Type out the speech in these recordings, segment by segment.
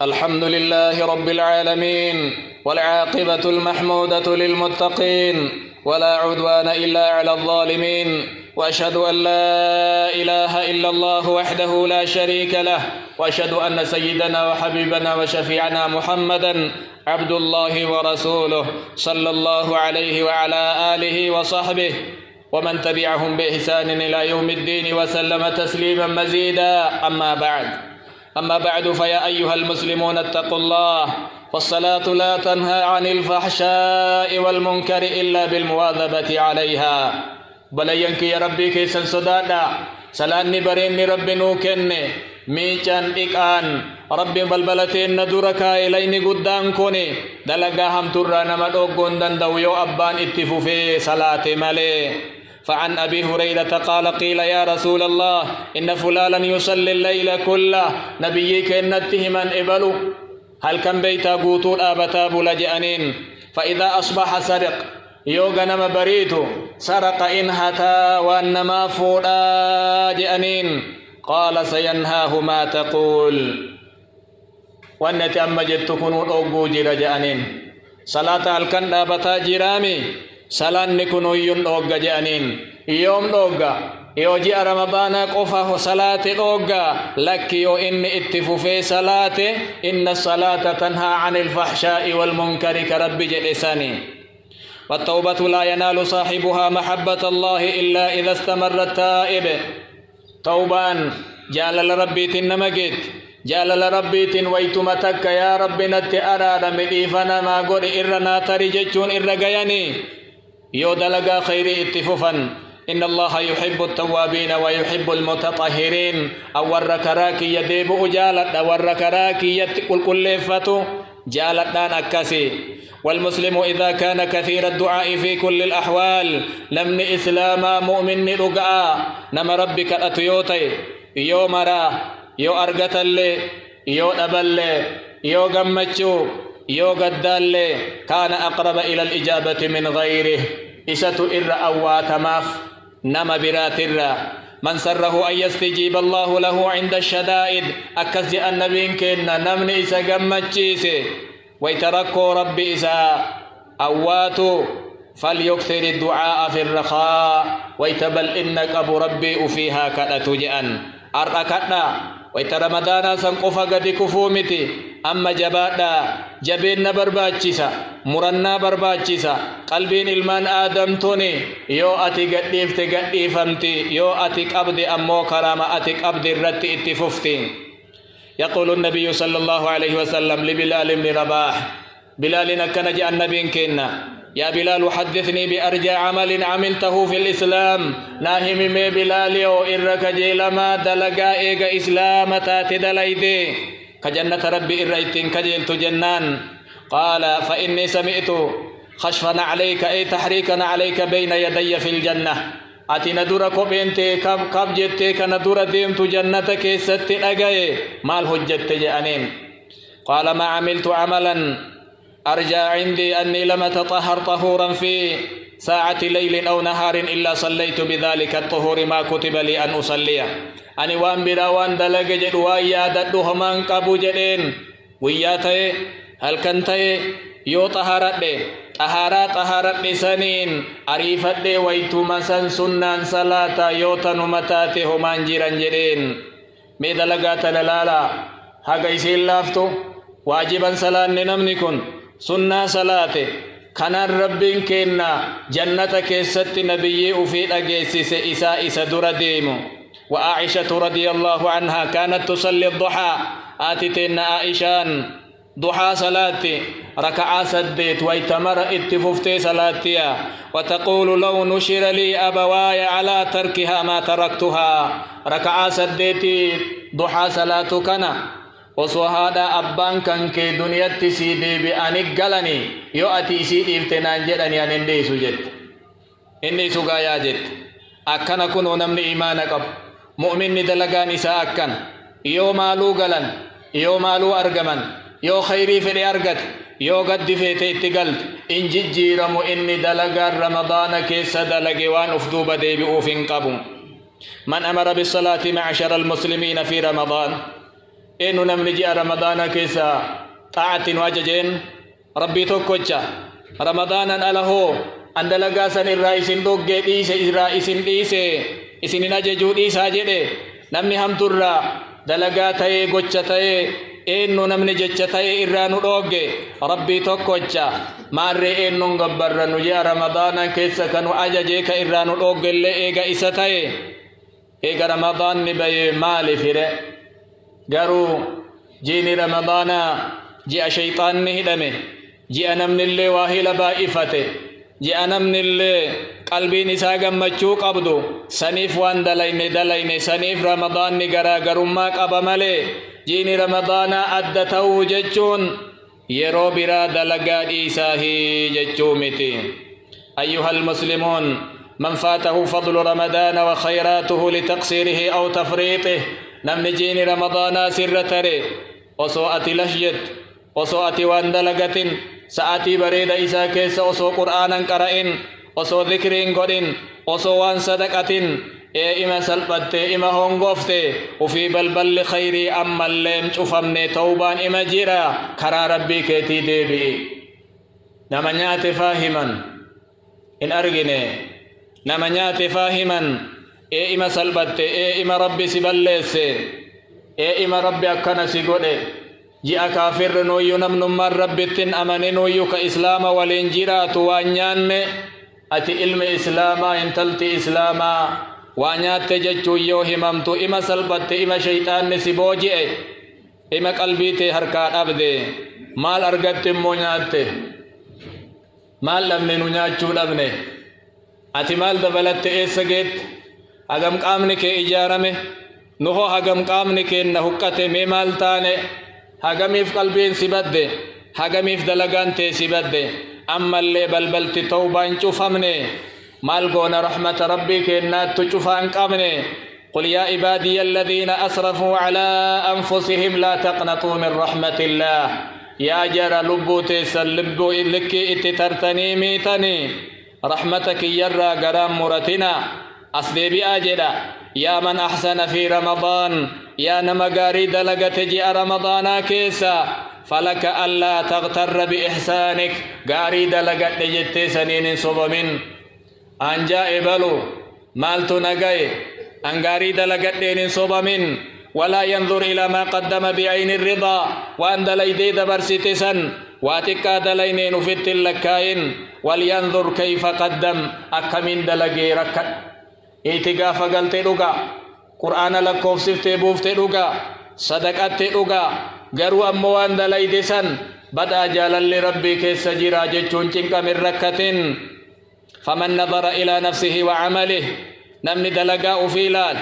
الحمد لله رب العالمين، والعاقبة المحمودة للمتقين، ولا عدوان إلا على الظالمين، وأشهد أن لا إله إلا الله وحده لا شريك له، وأشهد أن سيدنا وحبيبنا وشفيعنا محمدا عبد الله ورسوله صلى الله عليه وعلى آله وصحبه ومن تبعهم بإحسان إلى يوم الدين وسلم تسليما مزيدا. أما بعد فيا أيها المسلمون اتقوا الله، فالصلاة لا تنهى عن الفحشاء والمنكر إلا بالمواظبة عليها. بلينك يا ربي كيسن صدادا سلاني برين رب نوكن ميچان إكان رب بلبلتين ندوركا إليني قدام كوني دلقا هم ترانا مدوغون دندو يو أبان اتفوفي صلاة مالي. فعن أبي هريرة قال قيل يا رسول الله إن فلانا يصلي الليل كله نبيك إن اتهما إبلو هل كان بيتا قوتول آبتا بلجأنين فإذا أصبح سرق يوغا نما بريتو سرق إنهتا وأنما فودا جأنين قال سينهاه ما تقول وأنت أما جدتكون أوغو جير جأنين صلاة الكن آبتا جرامي salaan ni kun uyyun dhogga je'aniin yoom dhogga yoo ji'a ramadaana qofa salaate dhogga lakki yoo inni itti fufee salaate inna salata tanhaa anil fahshaa'i wal munkari ka rabbi jedhe sani. والتوبة لا ينال صاحبها محبة الله إلا إذا استمر التائب. توبان جالل ربي تنمجد جالل ربي تنويتمتك يا رب نت أراد مديفنا ما قد إرنا ترججون إرقياني يو دلقا خيري اتففا إن الله يحب التوابين ويحب المتطهرين أورك راكي يديب جالت أورك راكي يتقل كلفتو جالت دان أكسي. والمسلم إذا كان كثير الدعاء في كل الأحوال لمن إسلام مؤمن رقاء نما ربك أتيوتي يو مرا يو أرقت اللي يو أبل يو قمتشو يو قدال كان أقرب إلى الإجابة من غيره. إسات إر أوات ماف نما برات إر من سره أن يستجيب الله له عند الشدائد أكس النبي كنا نمني إسا قمتشيس ويتركوا ربي إسا أواتو فليكثر الدعاء في الرخاء ويتبل إنك أبو ربي فيها كأتجأن أرأكتنا ويت رمضان سنقفا قد كفومتي أما جبادا جبين برباچيسا مرنا برباچيسا قلبين المان آدم توني يو أتي قديفمتي يو أتي قبضي أمو كرامة أتي قبضي الرد اتففتي. يقول النبي صلى الله عليه وسلم لبلال بن رباح بلال نكنا جاء النبي كنا يا بلال حدثني بأرجى عمل عملته في الإسلام ناهم مي بلال يو إرك جيلما دلقا إيغا إسلام تاتي دليدي كجنة ربي إرأيتين كجيلت جنان. قال فإني سمعت خشفنا عليك أي تحريكنا عليك بين يدي في الجنة أتي ندور كوبينتي كاب جتك ندور ديمت جنتك ست أجاي مال هجت جانين. قال ما عملت عملا أرجى عندي أني لم أتطهر طهورا في ساعة ليل أو نهار إلا صليت بذلك الطهور ما كتب لي أن أصليه. أني وان براوان دلق جد ويا ددوه من قبو جدين وياتي هل كنتي يو طهارات سنين أريفت ويتو مسن سنان صلاة يو تنمتاتي همان جيران جدين مي دلقات دلالا هاقا يسيل لافتو واجبا سلان نمنكن سنة صلاة كان ربين كنا جنة كيست نبي وفي أجيسس إسا در ديمو. وعائشة رضي الله عنها كانت تصلي الضحى آتتين عائشان ضحى صلاتي ركعة سديت ويتمر اتففتي صلاتيا وتقول لو نشر لي أبواي على تركها ما تركتها ركعة سديتي ضحى صلاة كنا وصهادا أبان كان كي دنيا تسيدي بأنك غلني يو أتي سيدي افتنان جدن يعني اندي سجد اندي سقايا جد أكنا كنو نمن إيمانك مؤمن دلقان إسا أكن يو مالو غلن يو مالو أرغمن يو خيري في أرغت يو قد فيتي اتقلت إن جيرم إني دلقان رمضان كيس دلقوان أفدوب دي بأوفين قبو. من أمر بالصلاة معشر المسلمين في رمضان إنو نمني جاء رمضان كيسا طاعة واججين ربي توكوچا رمضانا ألهو عند لقاسا الرئيس دوغ ديسي الرئيس ديسي إسن نججو ديسا جده نمني هم ترى دلقا تاي قوچا تاي إنو نمني جچا تاي إرانو دوغ ربي توكوچا ماري إنو غبر نجاء رمضانا كيسا كانوا أججيك إرانو دوغ اللي إيغا إسا تاي إيغا رمضان نبي مالي فره قالوا جيني رمضان جاء شيطان نهدمه جاء نمن اللي واهي لبائفته جاء نمن اللي قلبي نساقا مجو قبضو سنيف وان دلين سنيف رمضان نقرا قرما قبا ملي جيني رمضان أدته ججون يرو برا دلقا إيساهي ججومتي أيها المسلمون من فاته فضل رمضان وخيراته لتقصيره أو تفريطه نمن جيني رمضان سر تري وسوءة لشجت وسوءة واندلقة ساعتي بريد إسا كيس وسو قرآنا قرأين وسو ذكرين قدين وسو وان صدقة إما سلبت إما هنغفت وفي بلبل خيري أما الليم شفمني توبان إما جيرا كرا ربي كيتي ديبي نمنيات فاهما إن أرغني نمنيات فاهما إما سلبت إما ربي سبلس إما ربي أكنا سيقود جاء كافر نويو نمن من ربتن أمن نويو كإسلام والإنجيرات وانيان أتي علم إسلاما انتلت إسلاما وانيات تججو يو هممت إما سلبت إما شيطان نسيبوجئ إما قلبيتي حركات أبدي مال أرغت مونيات مال لمن نونياتشو لبني أتي مال دبلت إيساقيت أغم قامنك إجارمه نهو هغم قامنك نهقته ميمال تاني هغميف قلبين سبده هغميف دلغان تي سبده أما اللي بلبلت توبان شفمني مالقون رحمة ربك إنات تشفان قامني قل يا عبادي الذين أسرفوا على أنفسهم لا تقنطوا من رحمة الله يا جرى لبوتي سلبو إلك اتترتني ميتني رحمتك يرى قرام مرتنا أصدي بأجدا يا من أحسن في رمضان يا نمقاري دلقة جاء رمضان كيسا فلك ألا تغتر بإحسانك قاري دلقة جت سنين صبمين أن جاء بلو مالت نقاي أن قاري دلقة دين صبمين ولا ينظر إلى ما قدم بعين الرضا وأن دليدي دبرستسا واتكا دلينين في التلكاين ولينظر كيف قدم أكمن دلقي ركت إيتقا فقلت لغا قرآن لكوف سفتي بوفتي لغا صدقت لغا قروا أموان دليدسا بدأ جالا لربي كيس جرا جتشون چنك من ركتين فمن نظر إلى نفسه وعمله نمني دلقاء فيلال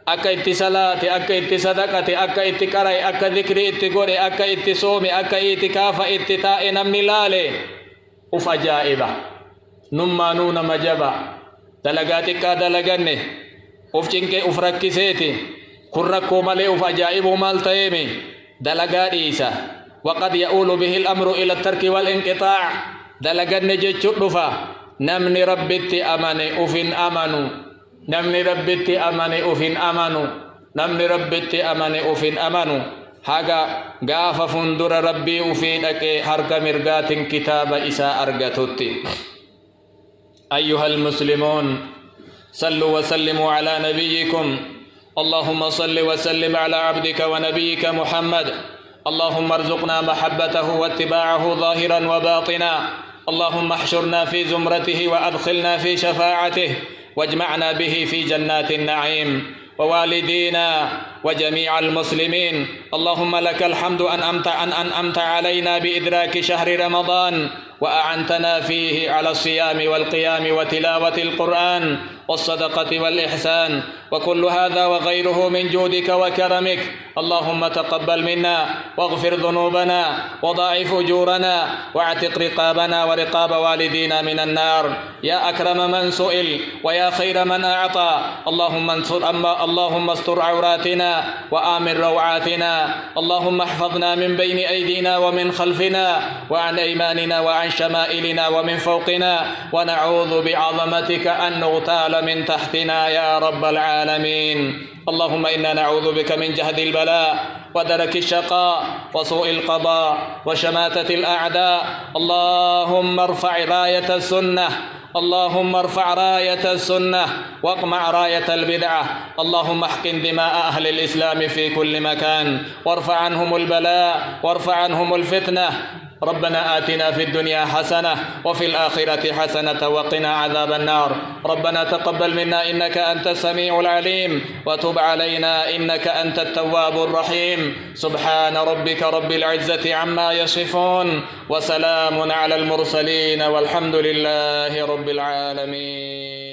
أكا اتصالات أكا اتصدقات أكا اتقرأي أكا ذكري اتقوري أكا اتصومي أكا اتكافة اتتاء نمني لالي أفجائبة نمانون مجبا دلقاتك دلقني أفجنك أفركسيتي كركو ملي أفجائب مالتيمي دلقات إيسا وقد يؤول به الأمر إلى الترك والانقطاع دلقني جيتشو رفا نمني ربتي أماني أفن أمانو نمني ربتي أماني أفن أمانو نمني ربتي أماني أفن أمانو haga gaafa fundura rabbii ufii dhaqee harka mirgaatiin kitaaba isaa argatutti. أيها المسلمون صلوا وسلموا على نبيكم اللهم صل وسلم على عبدك ونبيك محمد اللهم ارزقنا محبته واتباعه ظاهرا وباطنا اللهم احشرنا في زمرته وأدخلنا في شفاعته واجمعنا به في جنات النعيم ووالدينا وجميع المسلمين اللهم لك الحمد أن أنعمت علينا بإدراك شهر رمضان وأعنتنا فيه على الصيام والقيام وتلاوة القرآن والصدقة والإحسان وكل هذا وغيره من جودك وكرمك اللهم تقبل منا واغفر ذنوبنا وضاعف أجورنا واعتق رقابنا ورقاب والدينا من النار يا أكرم من سئل ويا خير من أعطى اللهم استر عوراتنا وآمن روعاتنا اللهم احفظنا من بين أيدينا ومن خلفنا وعن أيماننا وعن شمائلنا ومن فوقنا ونعوذ بعظمتك أن نغتال من تحتنا يا رب العالمين اللهم إنا نعوذ بك من جهد البلاء ودرك الشقاء وسوء القضاء وشماتة الأعداء. اللهم ارفع راية السنة، اللهم ارفع راية السنة واقمع راية البدعة. اللهم احقن دماء أهل الإسلام في كل مكان، وارفع عنهم البلاء وارفع عنهم الفتنة. ربنا آتنا في الدنيا حسنة وفي الآخرة حسنة وقنا عذاب النار. ربنا تقبل منا إنك أنت السميع العليم، وتب علينا إنك أنت التواب الرحيم. سبحان ربك رب العزة عما يصفون، وسلام على المرسلين، والحمد لله رب العالمين.